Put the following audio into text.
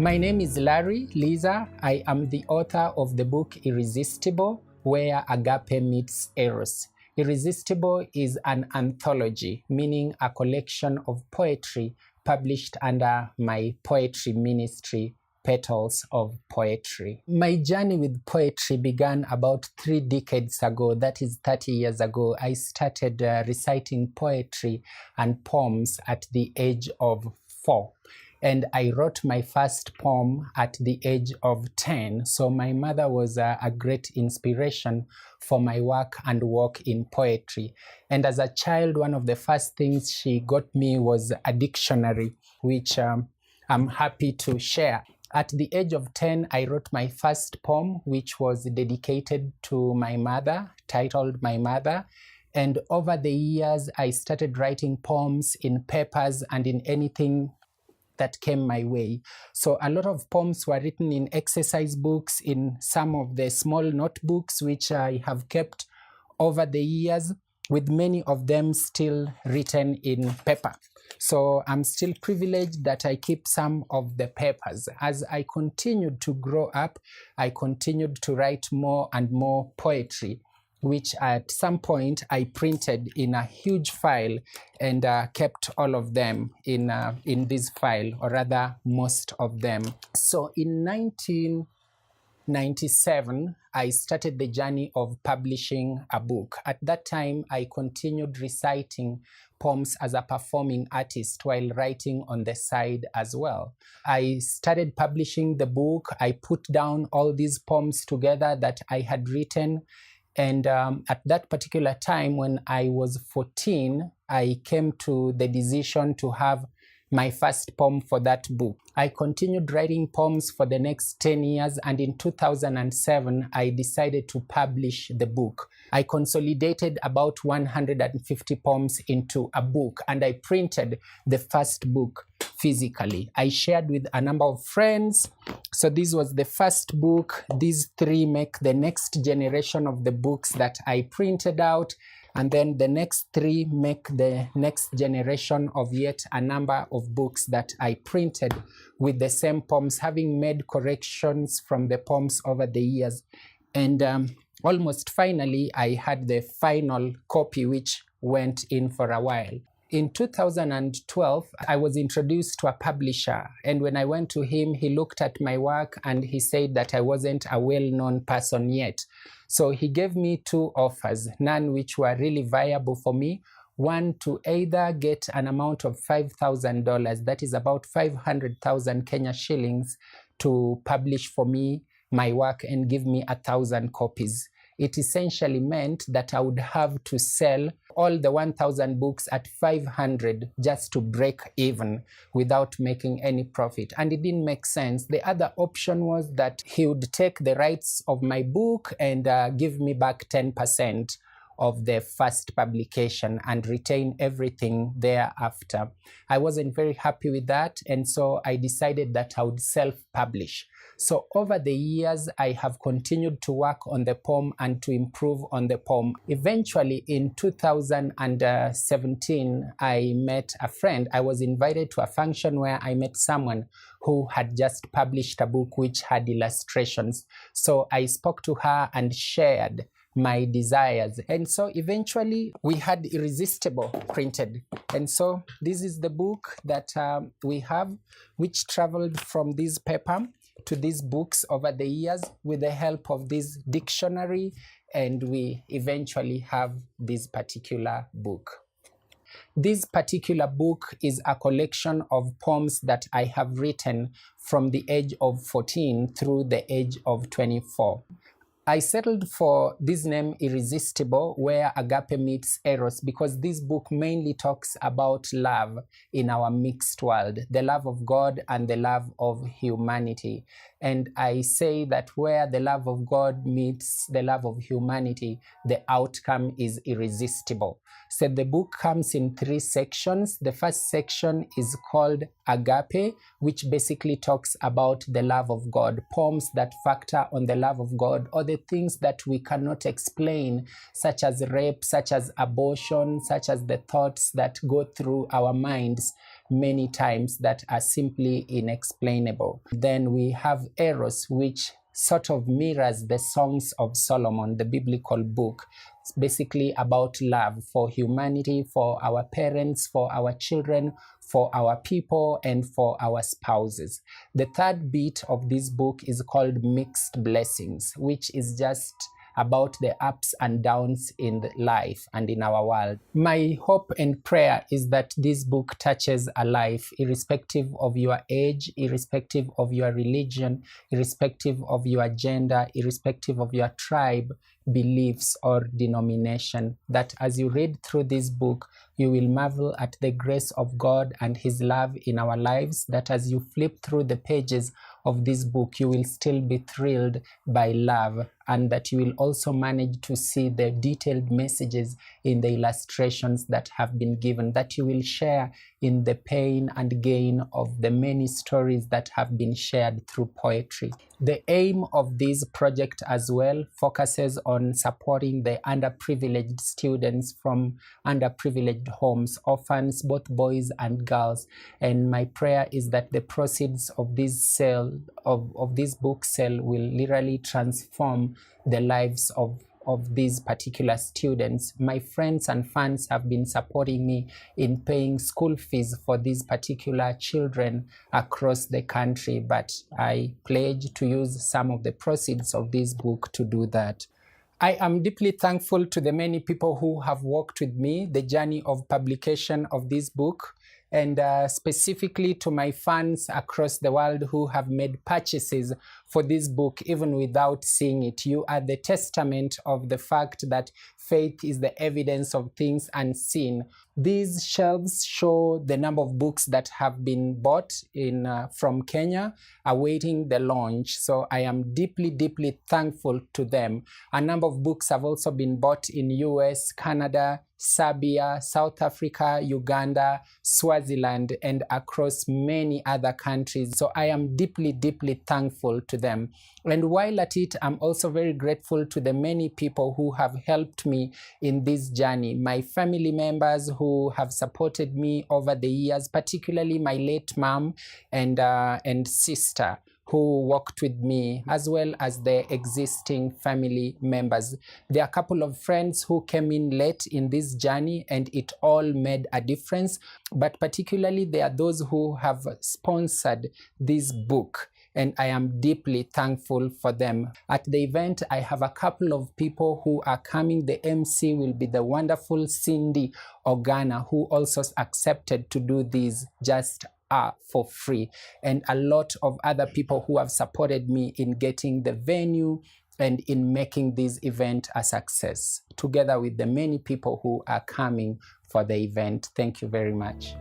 My name is Larry Liza. I am the author of the book Irresistible, where Agape meets Eros. Irresistible is an anthology, meaning a collection of poetry published under my poetry ministry, Petals of Poetry. My journey with poetry began about 3 decades ago, that is 30 years ago. I started reciting poetry and poems at the age of 4. And I wrote my first poem at the age of 10. So my mother was a great inspiration for my work and work in poetry. And as a child, one of the first things she got me was a dictionary, which I'm happy to share. At the age of 10, I wrote my first poem, which was dedicated to my mother, titled My Mother. And over the years, I started writing poems in papers and in anything that came my way. So a lot of poems were written in exercise books, in some of the small notebooks, which I have kept over the years, with many of them still written in paper. So I'm still privileged that I keep some of the papers. As I continued to grow up, I continued to write more and more poetry, which at some point I printed in a huge file and kept all of them in this file, or rather most of them. So in 1997, I started the journey of publishing a book. At that time, I continued reciting poems as a performing artist while writing on the side as well. I started publishing the book. I put down all these poems together that I had written. And at that particular time, when I was 14, I came to the decision to have my first poem for that book. I continued writing poems for the next 10 years, and in 2007, I decided to publish the book. I consolidated about 150 poems into a book, and I printed the first book physically. I shared with a number of friends. So this was the first book. These 3 make the next generation of the books that I printed out. And then the next 3 make the next generation of yet a number of books that I printed with the same poems, having made corrections from the poems over the years. And almost finally, I had the final copy, which went in for a while. In 2012, I was introduced to a publisher, and when I went to him, he looked at my work and he said that I wasn't a well-known person yet. So he gave me 2 offers, none which were really viable for me. One, to either get an amount of $5,000, that is about 500,000 Kenya shillings, to publish for me my work and give me 1,000 copies. It essentially meant that I would have to sell all the 1,000 books at 500 just to break even without making any profit. And it didn't make sense. The other option was that he would take the rights of my book and give me back 10% of the first publication and retain everything thereafter. I wasn't very happy with that, and so I decided that I would self-publish. So over the years, I have continued to work on the poem and to improve on the poem. Eventually, in 2017, I met a friend. I was invited to a function where I met someone who had just published a book which had illustrations. So I spoke to her and shared my desires. And so eventually we had Irresistible printed. And so this is the book that we have, which traveled from this paper to these books over the years with the help of this dictionary, and we eventually have this particular book. This particular book is a collection of poems that I have written from the age of 14 through the age of 24. I settled for this name Irresistible, where Agape meets Eros, because this book mainly talks about love in our mixed world, the love of God and the love of humanity. And I say that where the love of God meets the love of humanity, the outcome is irresistible. So the book comes in 3 sections. The first section is called Agape, which basically talks about the love of God, poems that factor on the love of God or the the things that we cannot explain, such as rape, such as abortion, such as the thoughts that go through our minds many times that are simply inexplainable. Then we have Eros, which sort of mirrors the Songs of Solomon, the biblical book. It's basically about love for humanity, for our parents, for our children, for our people, and for our spouses. The third bit of this book is called Mixed Blessings, which is just about the ups and downs in life and in our world. My hope and prayer is that this book touches a life, irrespective of your age, irrespective of your religion, irrespective of your gender, irrespective of your tribe, beliefs, or denomination. That as you read through this book, you will marvel at the grace of God and His love in our lives. That as you flip through the pages of this book, you will still be thrilled by love, and that you will also manage to see the detailed messages in the illustrations that have been given, that you will share in the pain and gain of the many stories that have been shared through poetry. The aim of this project as well focuses on supporting the underprivileged students from underprivileged homes, orphans, both boys and girls. And my prayer is that the proceeds of this sale, of this book sale, will literally transform the lives of these particular students. My friends and fans have been supporting me in paying school fees for these particular children across the country, but I pledge to use some of the proceeds of this book to do that. I am deeply thankful to the many people who have walked with me the journey of publication of this book, and specifically to my fans across the world who have made purchases for this book even without seeing it. You are the testament of the fact that faith is the evidence of things unseen. These shelves show the number of books that have been bought from Kenya, awaiting the launch. So I am deeply, deeply thankful to them. A number of books have also been bought in US, Canada, Serbia, South Africa, Uganda, Swaziland, and across many other countries. So I am deeply, deeply thankful to them. And while at it, I'm also very grateful to the many people who have helped me in this journey. My family members who have supported me over the years, particularly my late mom and sister, who walked with me, as well as the existing family members. There are a couple of friends who came in late in this journey, and it all made a difference. But particularly, there are those who have sponsored this book, and I am deeply thankful for them. At the event, I have a couple of people who are coming. The MC will be the wonderful Cindy Ogana, who also accepted to do this just for free, and a lot of other people who have supported me in getting the venue and in making this event a success, together with the many people who are coming for the event. Thank you very much.